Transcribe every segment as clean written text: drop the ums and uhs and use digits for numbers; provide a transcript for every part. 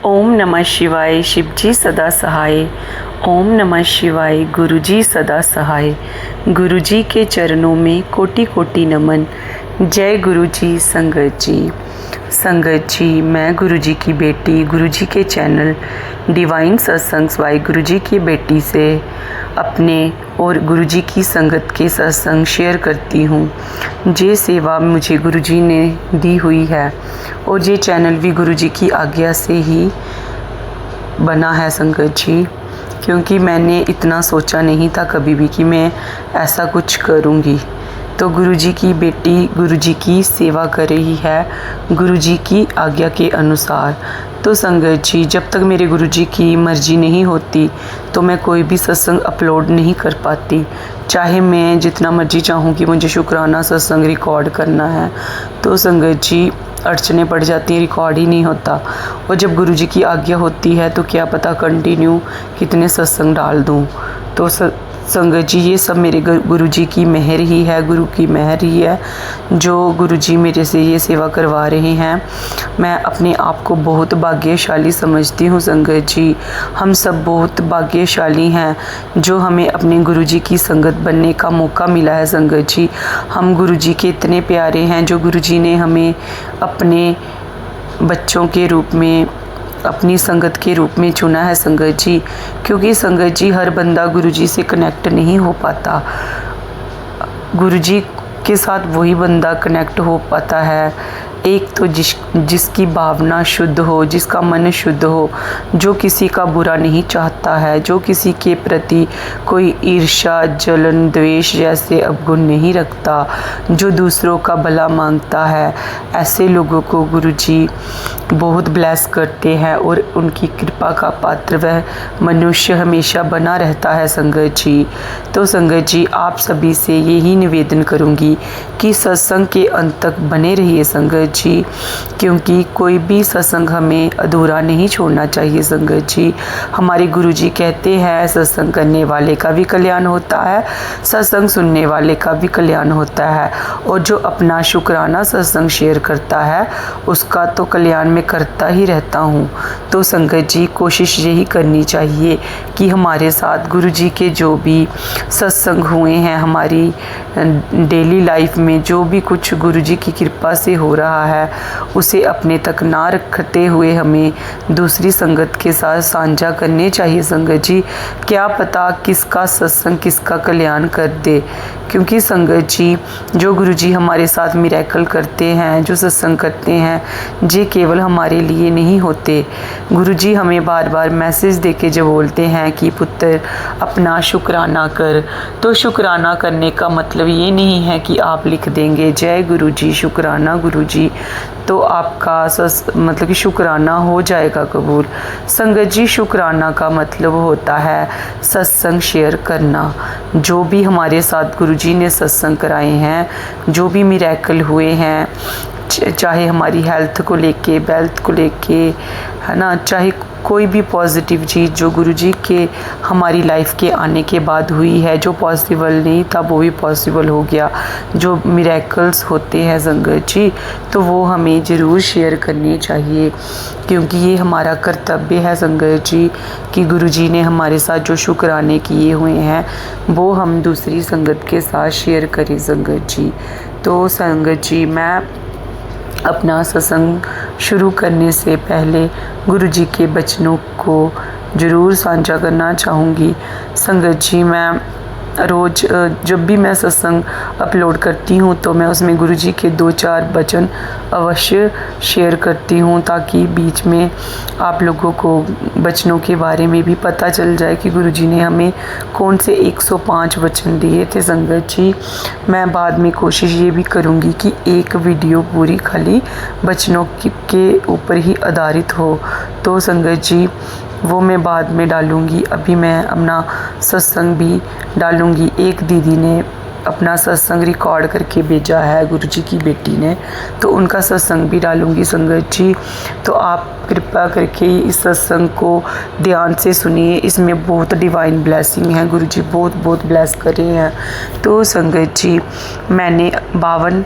ओम नमः शिवाय शिवजी सदा सहाय। ओम नमः शिवाय गुरुजी सदा सहाय। गुरुजी के चरणों में कोटि कोटि नमन। जय गुरुजी। संगत जी, संगत जी, मैं गुरुजी की बेटी गुरुजी के चैनल डिवाइन सत्संग वाई गुरुजी की बेटी से अपने और गुरुजी की संगत के सत्संग शेयर करती हूँ। ये सेवा मुझे गुरुजी ने दी हुई है और ये चैनल भी गुरुजी की आज्ञा से ही बना है संगत जी, क्योंकि मैंने इतना सोचा नहीं था कभी भी कि मैं ऐसा कुछ करूँगी। तो गुरुजी की बेटी गुरुजी की सेवा कर रही है गुरुजी की आज्ञा के अनुसार। तो संगत जी, जब तक मेरे गुरुजी की मर्जी नहीं होती तो मैं कोई भी सत्संग अपलोड नहीं कर पाती। चाहे मैं जितना मर्जी चाहूँ कि मुझे शुक्राना सत्संग रिकॉर्ड करना है, तो संगत जी अड़चने पड़ जाती हैं, रिकॉर्ड ही नहीं होता। और जब गुरुजी की आज्ञा होती है तो क्या पता कंटिन्यू कितने सत्संग डाल दूँ। तो संगत जी, ये सब मेरे गुरुजी की मेहर ही है, गुरु की मेहर ही है जो गुरुजी मेरे से ये सेवा करवा रहे हैं। मैं अपने आप को बहुत भाग्यशाली समझती हूँ संगत जी। हम सब बहुत भाग्यशाली हैं जो हमें अपने गुरुजी की संगत बनने का मौका मिला है संगत जी। हम गुरुजी के इतने प्यारे हैं जो गुरुजी ने हमें अपने बच्चों के रूप में, अपनी संगत के रूप में चुना है संगत जी। क्योंकि संगत जी हर बंदा गुरुजी से कनेक्ट नहीं हो पाता। गुरुजी के साथ वही बंदा कनेक्ट हो पाता है, एक तो जिसकी भावना शुद्ध हो, जिसका मन शुद्ध हो, जो किसी का बुरा नहीं चाहता है, जो किसी के प्रति कोई ईर्ष्या, जलन, द्वेष जैसे अवगुण नहीं रखता, जो दूसरों का भला मांगता है। ऐसे लोगों को गुरुजी बहुत ब्लेस करते हैं और उनकी कृपा का पात्र वह मनुष्य हमेशा बना रहता है संगत जी। तो संगत जी, आप सभी से यही निवेदन करूंगी कि सत्संग के अंत तक बने रहिए संगत जी, क्योंकि कोई भी सत्संग हमें अधूरा नहीं छोड़ना चाहिए संगत जी। हमारे गुरुजी कहते हैं सत्संग करने वाले का भी कल्याण होता है, सत्संग सुनने वाले का भी कल्याण होता है, और जो अपना शुक्राना सत्संग शेयर करता है उसका तो कल्याण मैं करता ही रहता हूँ। तो संगत जी, कोशिश यही करनी चाहिए कि हमारे साथ गुरुजी के जो भी सत्संग हुए हैं, हमारी डेली लाइफ में जो भी कुछ गुरुजी की कृपा से हो रहा है उसे अपने तक ना रखते हुए हमें दूसरी संगत के साथ साझा करने चाहिए संगत जी। क्या पता किसका सत्संग किसका कल्याण कर दे। क्योंकि संगत जी, जो गुरुजी हमारे साथ मिरेकल करते हैं, जो सत्संग करते हैं, ये केवल हमारे लिए नहीं होते। गुरुजी हमें बार बार मैसेज देके जो बोलते हैं कि पुत्र अपना शुक्राना कर, तो शुक्राना करने का मतलब ये नहीं है कि आप लिख देंगे जय गुरुजी शुक्राना गुरुजी तो आपका मतलब कि शुक्राना हो जाएगा कबूल। संगत जी, शुक्राना का मतलब होता है सत्संग शेयर करना। जो भी हमारे साथ गुरुजी ने सत्संग कराए हैं, जो भी मिरेकल हुए हैं, चाहे हमारी हेल्थ को लेके, वेल्थ को लेके, है ना, चाहे कोई भी पॉजिटिव चीज़ जो गुरुजी के हमारी लाइफ के आने के बाद हुई है, जो पॉसिबल नहीं था वो भी पॉसिबल हो गया। जो मिरेकल्स होते हैं संगत जी, तो वो हमें ज़रूर शेयर करने चाहिए, क्योंकि ये हमारा कर्तव्य है संगत जी कि गुरुजी ने हमारे साथ जो शुक्राने किए हुए हैं वो हम दूसरी संगत के साथ शेयर करें संगत जी। तो संगत जी, मैं अपना सत्संग शुरू करने से पहले गुरुजी के वचनों को ज़रूर साझा करना चाहूँगी संगत जी। मैं रोज़ जब भी मैं सत्संग अपलोड करती हूँ तो मैं उसमें गुरुजी के 2-4 वचन अवश्य शेयर करती हूँ, ताकि बीच में आप लोगों को वचनों के बारे में भी पता चल जाए कि गुरुजी ने हमें कौन से 105 वचन दिए थे संगत जी। मैं बाद में कोशिश ये भी करूँगी कि एक वीडियो पूरी खाली वचनों के ऊपर ही आधारित हो, तो संगत जी वो मैं बाद में डालूँगी। अभी मैं अपना सत्संग भी डालूँगी। एक दीदी ने अपना सत्संग रिकॉर्ड करके भेजा है गुरुजी की बेटी ने, तो उनका सत्संग भी डालूँगी संगत जी। तो आप कृपा करके इस सत्संग को ध्यान से सुनिए, इसमें बहुत डिवाइन ब्लेसिंग है, गुरुजी बहुत बहुत ब्लेस कर रहे हैं। तो संगत जी, मैंने 52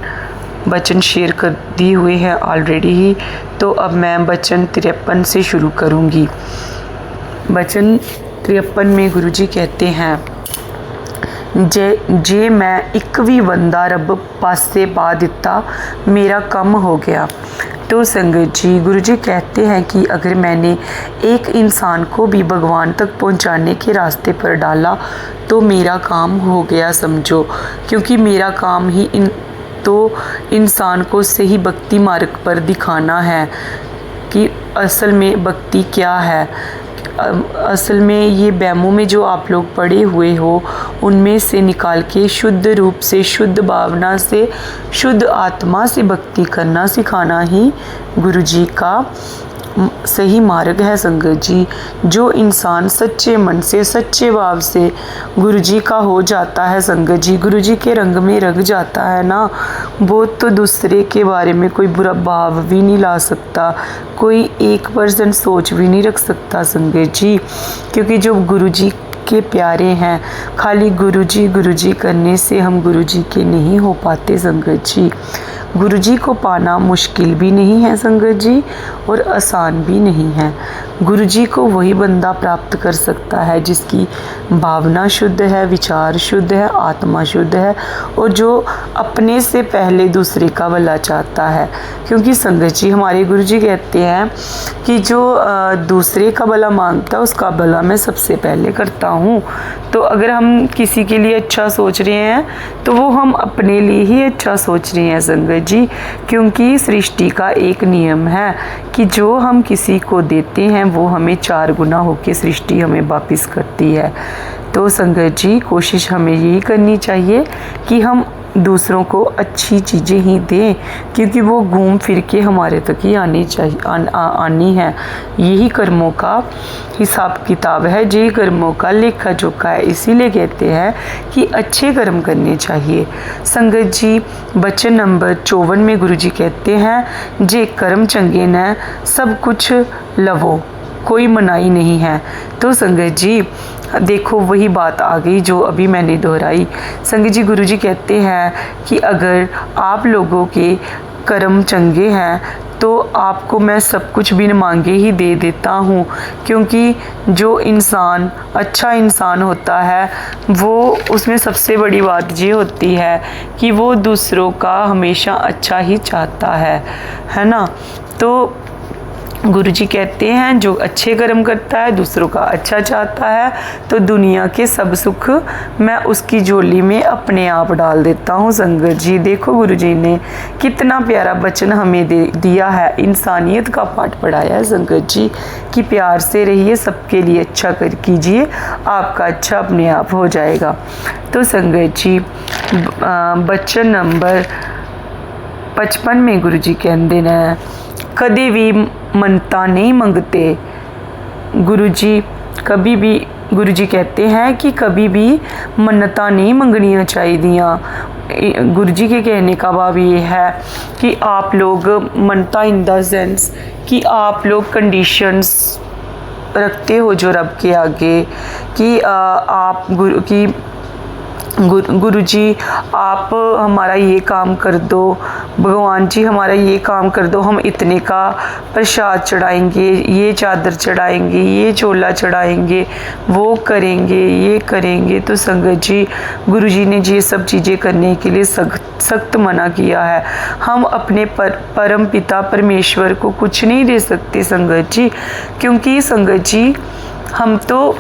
बचन शेयर कर दिए हुए हैं ऑलरेडी ही। तो अब मैं बचन 53 से शुरू करूँगी। बचन 53 में गुरुजी कहते हैं, जे मैं एक भी बंदा रब पासे पा दिता, मेरा कम हो गया। तो संगत जी, गुरुजी कहते हैं कि अगर मैंने एक इंसान को भी भगवान तक पहुंचाने के रास्ते पर डाला तो मेरा काम हो गया समझो। क्योंकि मेरा काम ही इंसान को सही भक्ति मार्ग पर दिखाना है कि असल में भक्ति क्या है। असल में ये बैमों में जो आप लोग पढ़े हुए हो उनमें से निकाल के शुद्ध रूप से, शुद्ध भावना से, शुद्ध आत्मा से भक्ति करना सिखाना ही गुरुजी का सही मार्ग है संगत जी। जो इंसान सच्चे मन से, सच्चे भाव से गुरुजी का हो जाता है संगत जी, गुरुजी के रंग में रंग जाता है ना, वो तो दूसरे के बारे में कोई बुरा भाव भी नहीं ला सकता, कोई 1% सोच भी नहीं रख सकता संगत जी। क्योंकि जो गुरुजी के प्यारे हैं, खाली गुरुजी करने से हम गुरुजी के नहीं हो पाते संगत जी। गुरुजी को पाना मुश्किल भी नहीं है संगत जी और आसान भी नहीं है। गुरुजी को वही बंदा प्राप्त कर सकता है जिसकी भावना शुद्ध है, विचार शुद्ध है, आत्मा शुद्ध है और जो अपने से पहले दूसरे का भला चाहता है। क्योंकि संगत जी, हमारे गुरुजी कहते हैं कि जो दूसरे का भला मांगता है उसका भला मैं सबसे पहले करता हूँ। तो अगर हम किसी के लिए अच्छा सोच रहे हैं तो वो हम अपने लिए ही अच्छा सोच रहे हैं संगत जी। क्योंकि सृष्टि का एक नियम है कि जो हम किसी को देते हैं वो हमें 4 गुना होकर सृष्टि हमें वापस करती है। तो संगत जी, कोशिश हमें यही करनी चाहिए कि हम दूसरों को अच्छी चीज़ें ही दें, क्योंकि वो घूम फिर के हमारे तक ही आनी चाहिए, आनी है। यही कर्मों का हिसाब किताब है, यही कर्मों का लेखा जोखा है। इसीलिए कहते हैं कि अच्छे कर्म करने चाहिए संगत जी। बचन नंबर 54 में गुरुजी कहते हैं, जे कर्म चंगे न सब कुछ लवो, कोई मनाही नहीं है। तो संगत जी देखो, वही बात आ गई जो अभी मैंने दोहराई। संगत जी, गुरुजी कहते हैं कि अगर आप लोगों के कर्म चंगे हैं तो आपको मैं सब कुछ बिन मांगे ही दे देता हूँ। क्योंकि जो इंसान अच्छा इंसान होता है वो, उसमें सबसे बड़ी बात ये होती है कि वो दूसरों का हमेशा अच्छा ही चाहता है ना। तो गुरुजी कहते हैं जो अच्छे कर्म करता है, दूसरों का अच्छा चाहता है, तो दुनिया के सब सुख मैं उसकी झोली में अपने आप डाल देता हूँ संगत जी। देखो गुरुजी ने कितना प्यारा वचन हमें दिया है, इंसानियत का पाठ पढ़ाया है संगत जी कि प्यार से रहिए, सबके लिए अच्छा कर कीजिए, आपका अच्छा अपने आप हो जाएगा। तो संगत जी, वचन नंबर 55 में गुरुजी कहते हैं, कभी भी मन्नता नहीं मांगते। गुरुजी कहते हैं कि कभी भी मन्नता नहीं मांगनियाँ चाहिए। गुरुजी के कहने का भाव ये है कि आप लोग मन्नता इन द सेंस कि आप लोग कंडीशंस रखते हो जो रब के आगे कि आप गुरुजी आप हमारा ये काम कर दो, भगवान जी हमारा ये काम कर दो, हम इतने का प्रसाद चढ़ाएंगे, ये चादर चढ़ाएंगे, ये चोला चढ़ाएंगे, वो करेंगे, ये करेंगे। तो संगत जी, गुरुजी ने ये सब चीज़ें करने के लिए सख्त मना किया है। हम अपने परम पिता परमेश्वर को कुछ नहीं दे सकते संगत जी। क्योंकि संगत जी, हम तो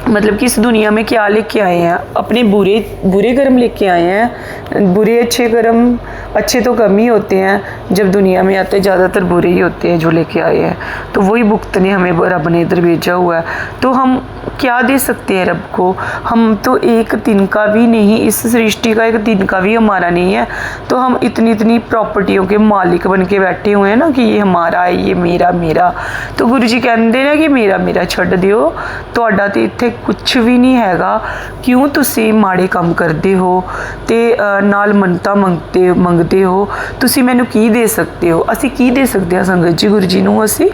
मतलब कि इस दुनिया में क्या लेके आए हैं, अपने बुरे कर्म लेके आए हैं। बुरे अच्छे कर्म, अच्छे तो कम ही होते हैं जब दुनिया में आते हैं, ज़्यादातर बुरे ही होते हैं जो लेके आए हैं। तो वही भुगतने हमें रब ने इधर भेजा हुआ है। तो हम क्या दे सकते हैं रब को? हम तो एक तिनका भी नहीं, इस सृष्टि का एक तिनका भी हमारा नहीं है। तो हम इतनी प्रॉपर्टियों के मालिक बन के बैठे हुए हैं ना कि ये हमारा है, ये मेरा। तो गुरु जी कहते हैं कि मेरा छड़ दियो, ਤੁਹਾਡਾ ਤੇ ਇੱਥੇ कुछ भी नहीं हैगा। क्यों तुसी माड़े काम करते हो ते नाल मन्नतां मंगते हो? तुसी मैनू की दे सकते हो? असी की दे सकते हैं संगत जी? गुरु जी नूं असी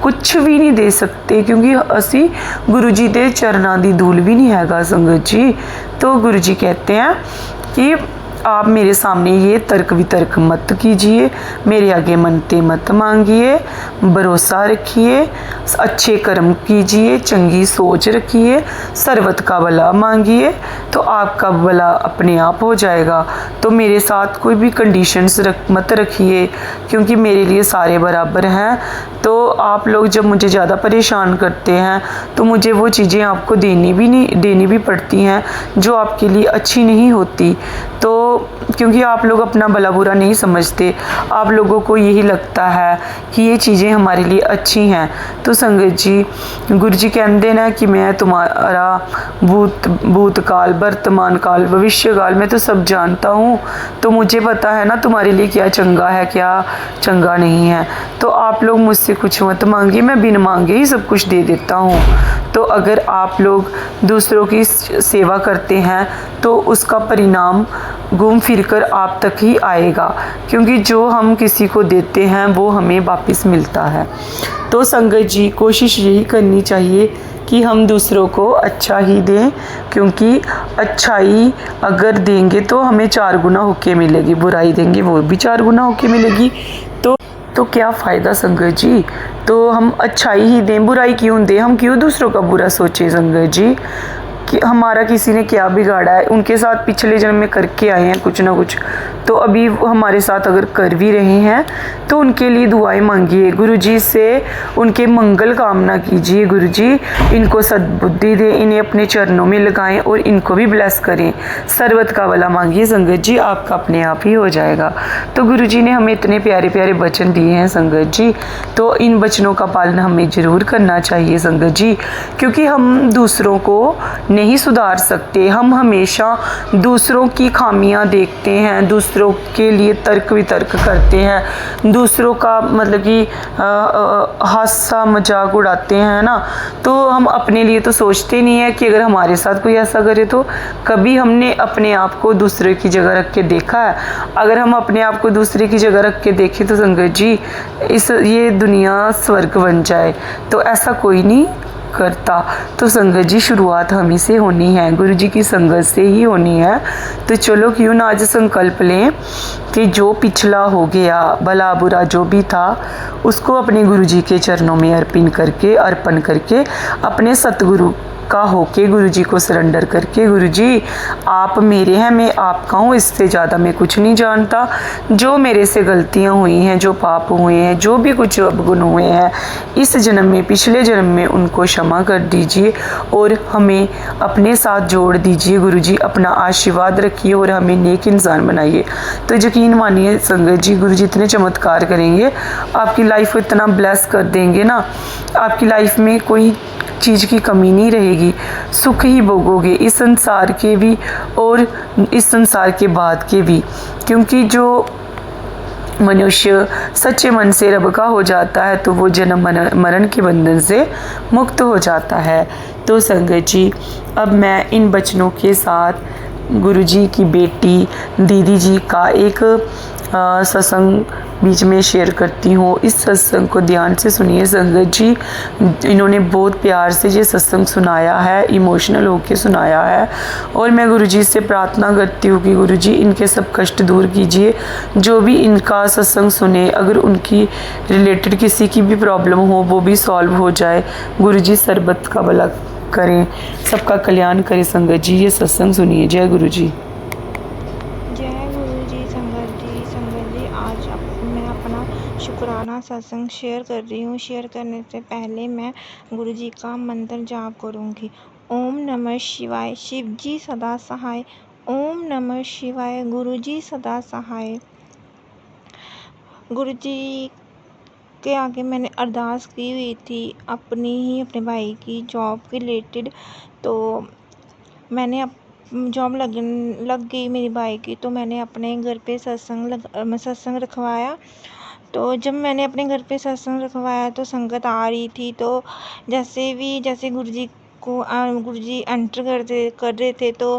कुछ भी नहीं दे सकते, क्योंकि असी गुरु जी दे चरनां दी धूल भी नहीं हैगा संगत जी। तो गुरु जी कहते हैं कि आप मेरे सामने ये तर्क वितर्क मत कीजिए, मेरे आगे मनते मत मांगिए, भरोसा रखिए, अच्छे कर्म कीजिए, चंगी सोच रखिए, सर्वत का भला मांगिए तो आपका भला अपने आप हो जाएगा। तो मेरे साथ कोई भी कंडीशंस मत रखिए, क्योंकि मेरे लिए सारे बराबर हैं। तो आप लोग जब मुझे ज़्यादा परेशान करते हैं तो मुझे वो चीज़ें आपको देनी भी पड़ती हैं जो आपके लिए अच्छी नहीं होती। तो क्योंकि आप लोग अपना भला बुरा नहीं समझते, आप लोगों को यही लगता है कि ये चीज़ें हमारे लिए अच्छी हैं। तो संगत जी, गुरु जी कहते ना कि मैं तुम्हारा भूतकाल, वर्तमान काल, भविष्य काल मैं तो सब जानता हूँ, तो मुझे पता है ना तुम्हारे लिए क्या चंगा है क्या चंगा नहीं है। तो आप लोग मुझसे कुछ मत मांगिए, मैं बिन मांगे ही सब कुछ दे देता हूँ। तो अगर आप लोग दूसरों की सेवा करते हैं तो उसका परिणाम घूम फिर कर आप तक ही आएगा, क्योंकि जो हम किसी को देते हैं वो हमें वापस मिलता है। तो संगत जी, कोशिश यही करनी चाहिए कि हम दूसरों को अच्छा ही दें, क्योंकि अच्छाई अगर देंगे तो हमें 4 गुना होके मिलेगी, बुराई देंगे वो भी 4 गुना होके मिलेगी। तो क्या फ़ायदा संगत जी। तो हम अच्छाई ही दें, बुराई क्यों दें, हम क्यों दूसरों का बुरा सोचें संगत जी। कि हमारा किसी ने क्या बिगाड़ा है, उनके साथ पिछले जन्म में करके आए हैं कुछ ना कुछ, तो अभी वो हमारे साथ अगर कर भी रहे हैं तो उनके लिए दुआएं मांगिए, गुरु जी से उनके मंगल कामना कीजिए। गुरु जी इनको सद्बुद्धि दें, इन्हें अपने चरणों में लगाएं और इनको भी ब्लेस करें, सर्वत का भला मांगिए संगत जी, आपका अपने आप ही हो जाएगा। तो गुरु जी ने हमें इतने प्यारे प्यारे वचन दिए हैं संगत जी, तो इन वचनों का पालन हमें ज़रूर करना चाहिए संगत जी, क्योंकि हम दूसरों को नहीं सुधार सकते। हम हमेशा दूसरों की खामियां देखते हैं, दूसरों के लिए तर्क वितर्क करते हैं, दूसरों का मतलब कि हादसा मजाक उड़ाते हैं ना। तो हम अपने लिए तो सोचते नहीं है कि अगर हमारे साथ कोई ऐसा करे तो कभी हमने अपने आप को दूसरे की जगह रख के देखा है। अगर हम अपने आप को दूसरे की जगह रख के देखें तो संगत जी ये दुनिया स्वर्ग बन जाए, तो ऐसा कोई नहीं करता। तो संगत जी शुरुआत हम ही से होनी है, गुरु जी की संगत से ही होनी है। तो चलो क्यों ना आज संकल्प लें कि जो पिछला हो गया, भला बुरा जो भी था, उसको अपने गुरु जी के चरणों में अर्पण करके अपने सतगुरु का होके गुरु जी को सरेंडर करके, गुरु जी आप मेरे हैं, मैं आपका हूँ, इससे ज़्यादा मैं कुछ नहीं जानता। जो मेरे से गलतियाँ हुई हैं, जो पाप हुए हैं, जो भी कुछ अवगुण हुए हैं इस जन्म में, पिछले जन्म में, उनको क्षमा कर दीजिए और हमें अपने साथ जोड़ दीजिए। गुरु जी अपना आशीर्वाद रखिए और हमें नेक इंसान बनाइए। तो यकीन मानिए संगत जी, गुरु जी इतने चमत्कार करेंगे, आपकी लाइफ को इतना ब्लेस कर देंगे ना, आपकी लाइफ में कोई चीज़ की कमी नहीं रहेगी, सुख ही भोगोगे इस संसार के भी और इस संसार के बाद के भी। क्योंकि जो मनुष्य सच्चे मन से रब का हो जाता है तो वो जन्म मरण के बंधन से मुक्त हो जाता है। तो संगत जी, अब मैं इन बचनों के साथ गुरु जी की बेटी दीदी जी का एक सत्संग बीच में शेयर करती हूँ। इस सत्संग को ध्यान से सुनिए संगत जी, इन्होंने बहुत प्यार से ये सत्संग सुनाया है, इमोशनल होके सुनाया है, और मैं गुरु जी से प्रार्थना करती हूँ कि गुरु जी इनके सब कष्ट दूर कीजिए। जो भी इनका सत्संग सुने, अगर उनकी रिलेटेड किसी की भी प्रॉब्लम हो वो भी सॉल्व हो जाए। गुरु जी सर्बत का भला करें, सबका कल्याण करें। संगत जी ये सत्संग सुनिए। जय गुरु जी। मैं अपना शुक्राना सत्संग शेयर कर रही हूँ। शेयर करने से पहले मैं गुरु जी का मंत्र जाप करूँगी। ओम नमः शिवाय, शिव जी सदा सहाय। ओम नमः शिवाय, गुरु जी सदा सहाय। गुरु जी के आगे मैंने अरदास की हुई थी अपने भाई की जॉब के रिलेटेड। तो मैंने जॉब लग गई मेरी भाई की, तो मैंने अपने घर पे सत्संग रखवाया। तो जब मैंने अपने घर पे सत्संग रखवाया तो संगत आ रही थी, तो जैसे गुरु जी एंटर कर रहे थे तो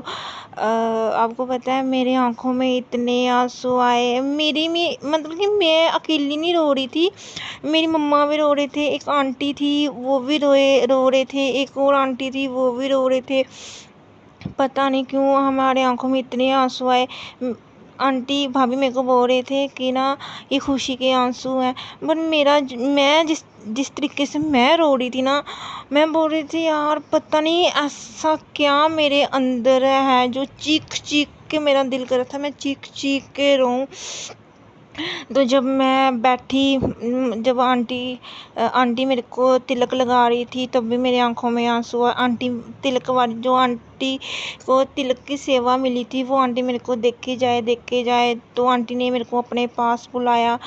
आपको पता है मेरी आंखों में इतने आंसू आए। मतलब कि मैं अकेली नहीं रो रही थी, मेरी मम्मा भी रो रहे थे, एक आंटी थी वो भी रो रहे थे, एक और आंटी थी वो भी रो रहे थे। पता नहीं क्यों हमारे आंखों में इतने आंसू आए। आंटी भाभी मेरे को बोल रहे थे कि ना ये खुशी के आंसू हैं, बट मैं जिस जिस तरीके से मैं रो रही थी ना, मैं बोल रही थी यार पता नहीं ऐसा क्या मेरे अंदर है जो चीख चीख के मेरा दिल कर रहा था मैं चीख चीख के रोऊं। तो जब मैं बैठी जब आंटी मेरे को तिलक लगा रही थी तब भी मेरी आंखों में आंसू आए। आंटी तिलक वाली जो आंटी को तिलक की सेवा मिली थी वो आंटी मेरे को देखे जाए तो आंटी ने मेरे को अपने पास बुलाया।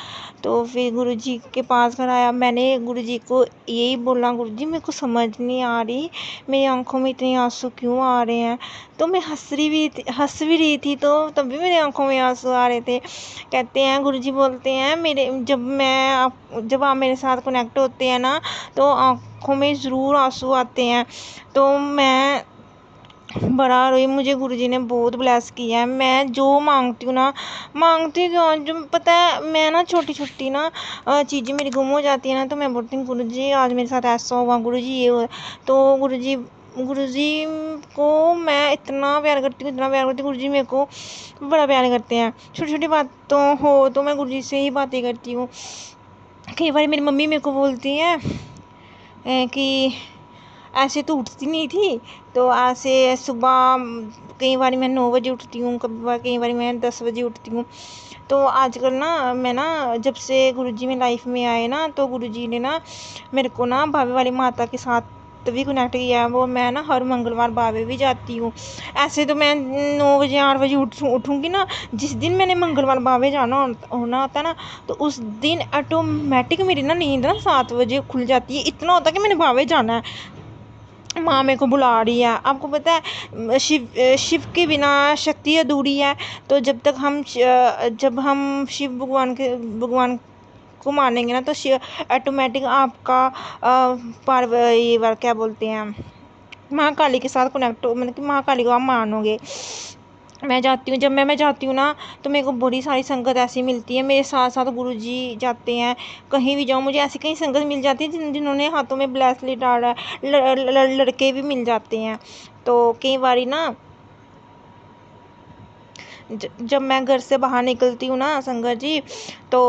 तो फिर गुरुजी के पास घर आया। मैंने गुरुजी को यही बोला, गुरुजी मेरे को समझ नहीं आ रही मेरी आंखों में इतने आंसू क्यों आ रहे हैं। तो मैं हंस भी रही थी तो तब भी मेरी आंखों में आंसू आ रहे थे। कहते हैं गुरुजी बोलते हैं जब आप मेरे साथ कनेक्ट होते हैं ना तो आंखों में ज़रूर आंसू आते हैं। तो मैं बड़ा रोई, मुझे गुरुजी ने बहुत ब्लेस किया है। मैं जो मांगती हूँ ना मांगती हूँ क्यों जो पता है मैं ना छोटी ना चीज़ें मेरी गुम हो जाती है ना तो मैं बोलती हूँ गुरुजी आज मेरे साथ ऐसा हुआ, गुरुजी ये हुआ। तो गुरुजी को मैं इतना प्यार करती हूँ गुरुजी मेरे को बड़ा प्यार करते हैं। छोटी छोटी बातों हो तो मैं गुरुजी से ही बातें करती हूँ। कई बार मेरी मम्मी मेरे को बोलती है कि ऐसे तो उठती नहीं थी, तो ऐसे सुबह कई बार मैं 9 बजे उठती हूँ, कई बार मैं 10 बजे उठती हूँ। तो आजकल ना मैं ना जब से गुरुजी मेरी लाइफ में आए ना तो गुरुजी ने ना मेरे को ना बावे वाली माता के साथ भी कनेक्ट किया है। वो मैं ना हर मंगलवार बावे भी जाती हूँ। ऐसे तो मैं 9 बजे 8 बजे उठूँगी ना, जिस दिन मैंने मंगलवार बावे जाना होना होता ना तो उस दिन ऑटोमेटिक मेरी ना नींद ना 7 बजे खुल जाती है। इतना होता है कि मैंने बावे जाना है, माँ मेरे को बुला रही है। आपको पता है शिव के बिना शक्ति अधूरी है। तो जब हम शिव भगवान को मानेंगे ना तो ऑटोमेटिक आपका ये क्या बोलते हैं महाकाली के साथ कनेक्ट मतलब कि महाकाली को आप मानोगे। मैं जाती हूँ जब मैं जाती हूँ ना तो मेरे को बड़ी सारी संगत ऐसी मिलती है, मेरे साथ साथ गुरुजी जाते हैं। कहीं भी जाऊँ मुझे ऐसी कई संगत मिल जाती है जिन्होंने हाथों में ब्रेसलेट डाला है, लड़के भी मिल जाते हैं। तो कई बारी ना जब मैं घर से बाहर निकलती हूँ ना संगत जी तो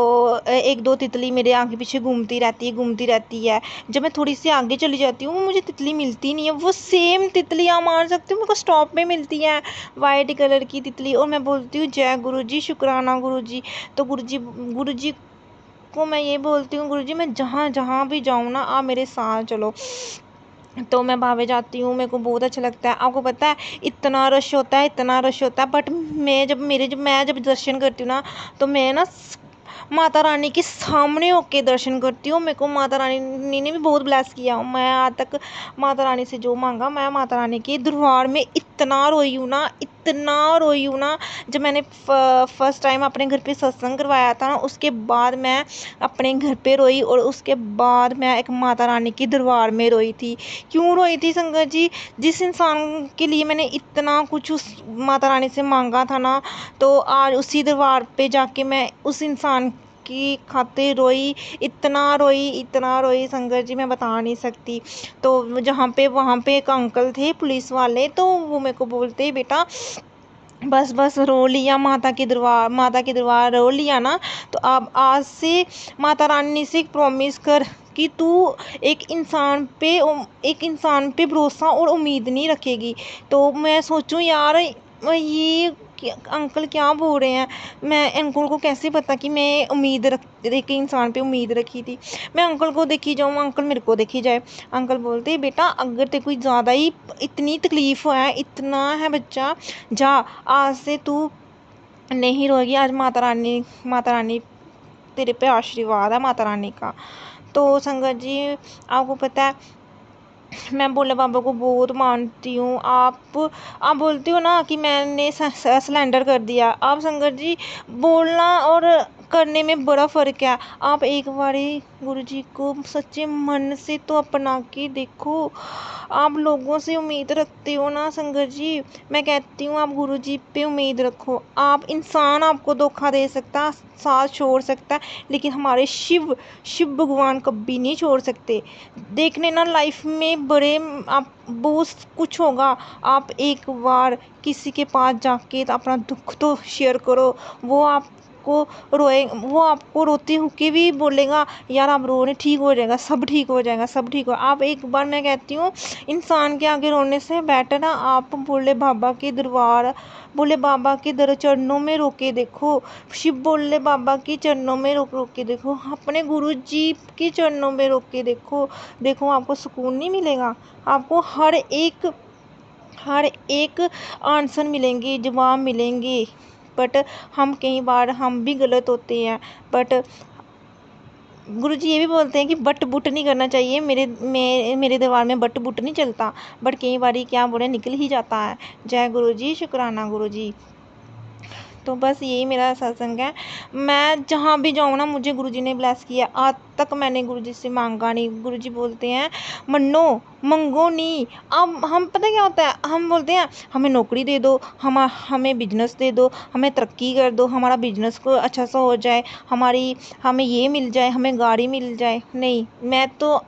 एक दो तितली मेरे आगे पीछे घूमती रहती है। जब मैं थोड़ी सी आगे चली जाती हूँ मुझे तितली मिलती नहीं है, वो सेम तितली आप मान सकते हो मेरे को स्टॉप में मिलती है, वाइट कलर की तितली। और मैं बोलती हूँ जय गुरुजी, शुक्राना गुरुजी। तो गुरुजी को मैं ये बोलती हूँ गुरुजी मैं जहाँ भी जाऊँ ना आप मेरे साथ चलो। तो मैं भावे जाती हूँ, मेरे को बहुत अच्छा लगता है। आपको पता है इतना रश होता है बट मैं जब दर्शन करती हूँ ना तो मैं ना माता रानी के सामने होके दर्शन करती हूँ। मेरे को माता रानी ने भी बहुत ब्लेस किया। मैं आज तक माता रानी से जो मांगा मैं माता रानी के दरबार में इतना रोई हूँ ना। जब मैंने फर्स्ट टाइम अपने घर पे सत्संग करवाया था ना उसके बाद मैं अपने घर पे रोई और उसके बाद मैं एक माता रानी के दरबार में रोई थी। क्यों रोई थी संगत जी, जिस इंसान के लिए मैंने इतना कुछ उस माता रानी से मांगा था ना तो आज उसी दरबार पे जाके मैं उस इंसान की खातिर रोई, इतना रोई संगत जी मैं बता नहीं सकती। तो वहाँ पे एक अंकल थे पुलिस वाले, तो वो मेरे को बोलते बेटा बस रो लिया माता के दरबार रो लिया ना तो आप आज से माता रानी से प्रॉमिस कर कि तू एक इंसान पे भरोसा और उम्मीद नहीं रखेगी। तो मैं सोचूं यार ये अंकल क्या बोल रहे हैं, मैं अंकल को कैसे पता कि मैं एक इंसान पे उम्मीद रखी थी। मैं अंकल को देखी जाऊँ, अंकल मेरे को देखी जाए। अंकल बोलते बेटा अगर तेरे कोई ज़्यादा ही इतनी तकलीफ़ है, इतना है बच्चा, जा आज से तू नहीं रोएगी। आज माता रानी तेरे पे आशीर्वाद है माता रानी का। तो संगत जी आपको पता है मैं भोले बाबा को बहुत मानती हूँ। आप बोलती हो ना कि मैंने सिलेंडर कर दिया। आप संगत जी बोलना और करने में बड़ा फ़र्क है। आप एक बारी गुरुजी को सच्चे मन से तो अपना के देखो। आप लोगों से उम्मीद रखते हो ना संगत जी, मैं कहती हूँ आप गुरुजी पे उम्मीद रखो। आप इंसान आपको धोखा दे सकता, साथ छोड़ सकता है, लेकिन हमारे शिव भगवान कभी नहीं छोड़ सकते। देखने ना लाइफ में बड़े आप बहुत कुछ होगा। आप एक बार किसी के पास जाके तो अपना दुख तो शेयर करो। वो आपको रोते हुए भी बोलेगा यार आप रो रहे, ठीक हो जाएगा, सब ठीक हो जाएगा, सब ठीक हो। आप एक बार, मैं कहती हूँ इंसान के आगे रोने से बेटर ना आप भोले बाबा के दर चरणों में रोके देखो। शिव भोले बाबा के चरणों में रोक के देखो, अपने गुरु जी के चरणों में रोक के देखो आपको सुकून नहीं मिलेगा। आपको हर एक आंसर मिलेंगे, जवाब मिलेंगे। बट हम कई बार हम भी गलत होते हैं। बट गुरुजी ये भी बोलते हैं कि बट बुट नहीं करना चाहिए। मेरे दरबार में बट बुट नहीं चलता। बट कई बार क्या बोले निकल ही जाता है। जय गुरुजी, शुक्राना गुरुजी। तो बस यही मेरा सत्संग है। मैं जहाँ भी जाऊँ ना मुझे गुरुजी ने ब्लेस किया। आज तक मैंने गुरुजी से मांगा नहीं। गुरुजी बोलते हैं मन्नो मंगो नहीं। अब हम पता क्या होता है, हम बोलते हैं हमें नौकरी दे दो, हमें बिजनेस दे दो, हमें तरक्की कर दो, हमारा बिजनेस को अच्छा सा हो जाए, हमें ये मिल जाए, हमें गाड़ी मिल जाए। नहीं, मैं तो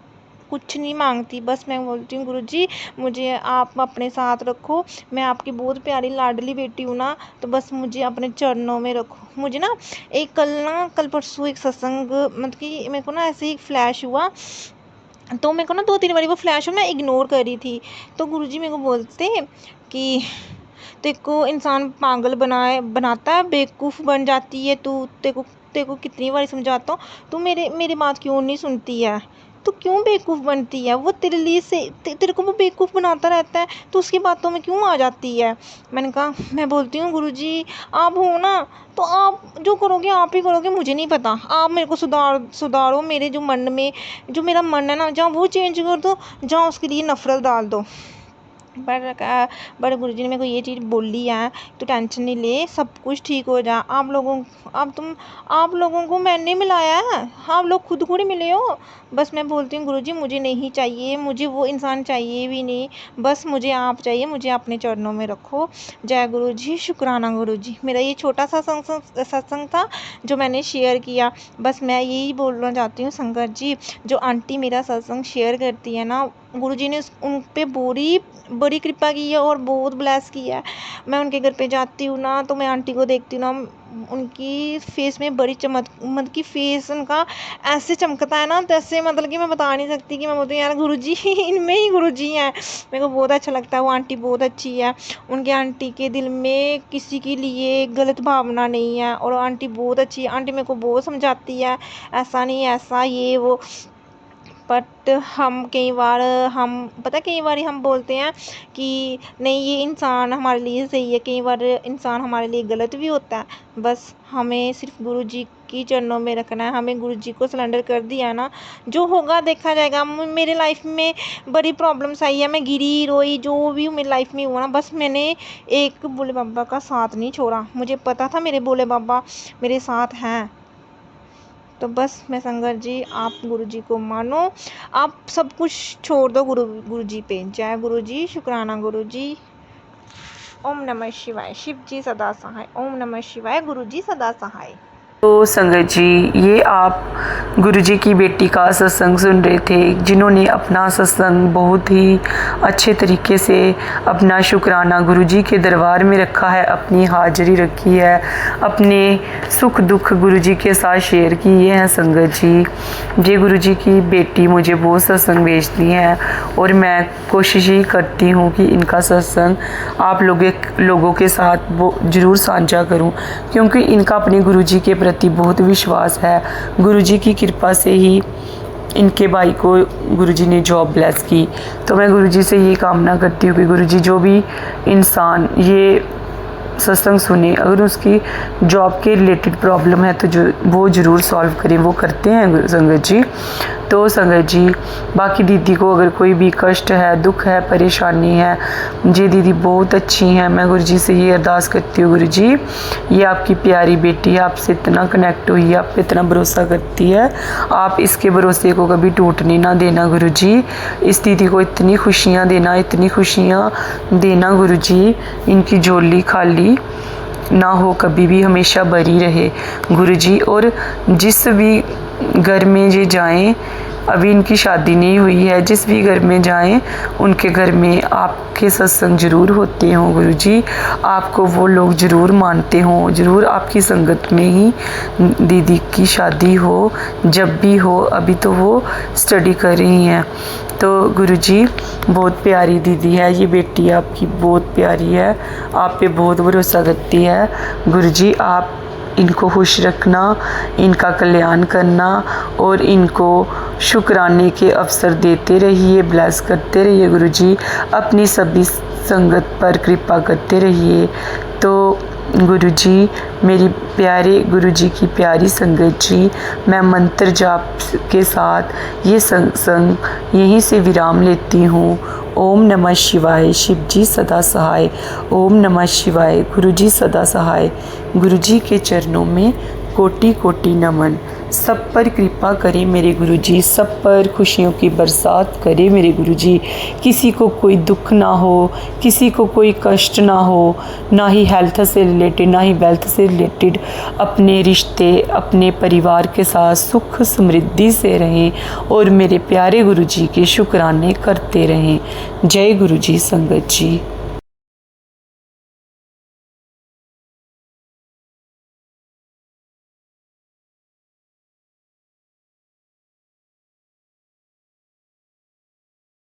कुछ नहीं मांगती। बस मैं बोलती हूँ गुरुजी मुझे आप अपने साथ रखो। मैं आपकी बहुत प्यारी लाडली बेटी हूँ ना, तो बस मुझे अपने चरणों में रखो। मुझे ना कल परसों एक सत्संग, मतलब कि मेरे को ना ऐसे ही फ्लैश हुआ। तो मेरे को ना 2-3 बारी वो फ्लैश हुआ, मैं इग्नोर कर रही थी। तो गुरुजी मेरे को बोलते कि तेरे को इंसान पागल बनाता है, बेवकूफ़ बन जाती है तू। तेरे को कितनी बारी समझाता हूँ, तू मेरी बात क्यों नहीं सुनती है? तू क्यों बेवकूफ़ बनती है? वो तेरे को वो बेवकूफ़ बनाता रहता है, तो उसकी बातों में क्यों आ जाती है? मैं बोलती हूँ गुरुजी आप हो ना, तो आप जो करोगे आप ही करोगे, मुझे नहीं पता। आप मेरे को सुधारो। मेरे जो मेरा मन है ना, जहाँ वो चेंज कर दो, जहाँ उसके लिए नफ़रत डाल दो। बड़े गुरुजी ने मेरे को ये चीज़ बोली है, तो टेंशन नहीं ले, सब कुछ ठीक हो जा। आप लोगों को मैंने मिलाया है, आप लोग खुद मिले हो। बस मैं बोलती हूँ गुरुजी मुझे नहीं चाहिए, मुझे वो इंसान चाहिए भी नहीं। बस मुझे आप चाहिए, मुझे अपने चरणों में रखो। जय गुरुजी, शुक्राना गुरुजी। मेरा ये छोटा सा सत्संग था जो मैंने शेयर किया। बस मैं यही बोलना चाहती हूँ संगत जी, जो आंटी मेरा सत्संग शेयर करती है ना, गुरुजी ने उन पे बड़ी कृपा की है और बहुत ब्लेस किया है। मैं उनके घर पे जाती हूँ ना, तो मैं आंटी को देखती हूँ ना, उनकी फेस में बड़ी मतलब कि फेस उनका ऐसे चमकता है ना, जैसे मतलब कि मैं बता नहीं सकती। कि मैं बोलती हूँ यार गुरुजी इनमें ही गुरुजी हैं। मेरे को बहुत अच्छा लगता है। वो आंटी बहुत अच्छी है। उनके आंटी के दिल में किसी के लिए गलत भावना नहीं है, और आंटी बहुत अच्छी है। आंटी मेरे को बहुत समझाती है, ऐसा नहीं ऐसा ये वो। बट कई बार हम बोलते हैं कि नहीं ये इंसान हमारे लिए सही है, कई बार इंसान हमारे लिए गलत भी होता है। बस हमें सिर्फ गुरुजी की चरणों में रखना है। हमें गुरुजी को सरेंडर कर दिया ना, जो होगा देखा जाएगा। मेरे लाइफ में बड़ी प्रॉब्लम्स आई है, मैं गिरी रोई, जो भी मेरी लाइफ में हुआ ना, बस मैंने एक भोले बाबा का साथ नहीं छोड़ा। मुझे पता था मेरे भोले बाबा मेरे साथ हैं। तो बस मैं संगत जी, आप गुरुजी को मानो, आप सब कुछ छोड़ दो गुरुजी पे। जय गुरुजी, शुक्राना गुरुजी। ओम नमः शिवाय। शिव जी सदा सहाय। ओम नमः शिवाय। गुरुजी सदा सहाय। तो संगत जी, ये आप गुरुजी की बेटी का सत्संग सुन रहे थे, जिन्होंने अपना सत्संग बहुत ही अच्छे तरीके से अपना शुक्राना गुरुजी के दरबार में रखा है, अपनी हाजिरी रखी है, अपने सुख दुख गुरुजी के साथ शेयर किए हैं। संगत जी, ये गुरुजी की बेटी मुझे बहुत सत्संग भेजती हैं, और मैं कोशिश ही करती हूँ कि इनका सत्संग आप लोगों के साथ वो ज़रूर साझा करूँ, क्योंकि इनका अपने गुरुजी के प्रति बहुत विश्वास है। गुरुजी की कृपा से ही इनके भाई को गुरुजी ने जॉब ब्लेस की। तो मैं गुरुजी से ये कामना करती हूँ कि गुरुजी जो भी इंसान ये सत्संग सुने, अगर उसकी जॉब के रिलेटेड प्रॉब्लम है तो वो ज़रूर सॉल्व करें। वो करते हैं संगत जी। तो संगत जी बाकी दीदी को अगर कोई भी कष्ट है, दुख है, परेशानी है, जी दीदी बहुत अच्छी हैं। मैं गुरु जी से ये अरदास करती हूँ, गुरु जी ये आपकी प्यारी बेटी है, आपसे इतना कनेक्ट हुई है, आप पे इतना भरोसा करती है, आप इसके भरोसे को कभी टूटने ना देना गुरु जी। इस दीदी को इतनी खुशियाँ देना, इतनी खुशियाँ देना गुरु जी, इनकी झोली खाली ना हो, कभी भी हमेशा भरी रहे गुरु जी। और जिस भी घर में ये जाएं, अभी इनकी शादी नहीं हुई है, जिस भी घर में जाएं उनके घर में आपके सत्संग जरूर होते हों गुरु जी, आपको वो लोग ज़रूर मानते हों, ज़रूर आपकी संगत में ही दीदी की शादी हो, जब भी हो। अभी तो वो स्टडी कर रही हैं। तो गुरु जी बहुत प्यारी दीदी है, ये बेटी आपकी बहुत प्यारी है, आप पे बहुत भरोसा करती है गुरु जी। आप इनको खुश रखना, इनका कल्याण करना और इनको शुक्राने के अवसर देते रहिए, ब्लेस करते रहिए गुरु जी, अपनी सभी संगत पर कृपा करते रहिए। तो गुरु जी मेरी प्यारे गुरु जी की प्यारी संगत जी, मैं मंत्र जाप के साथ ये सत्संग यहीं से विराम लेती हूँ। ओम नमः शिवाय, शिव जी सदा सहाय। ओम नमः शिवाय, गुरु जी सदा सहाय। गुरु जी के चरणों में कोटि कोटि नमन। सब पर कृपा करें मेरे गुरु जी, सब पर खुशियों की बरसात करें मेरे गुरु जी। किसी को कोई दुख ना हो, किसी को कोई कष्ट ना हो, ना ही हेल्थ से रिलेटेड, ना ही वेल्थ से रिलेटेड, अपने रिश्ते, अपने परिवार के साथ सुख समृद्धि से रहें और मेरे प्यारे गुरु जी के शुक्राने करते रहें। जय गुरु जी संगत जी।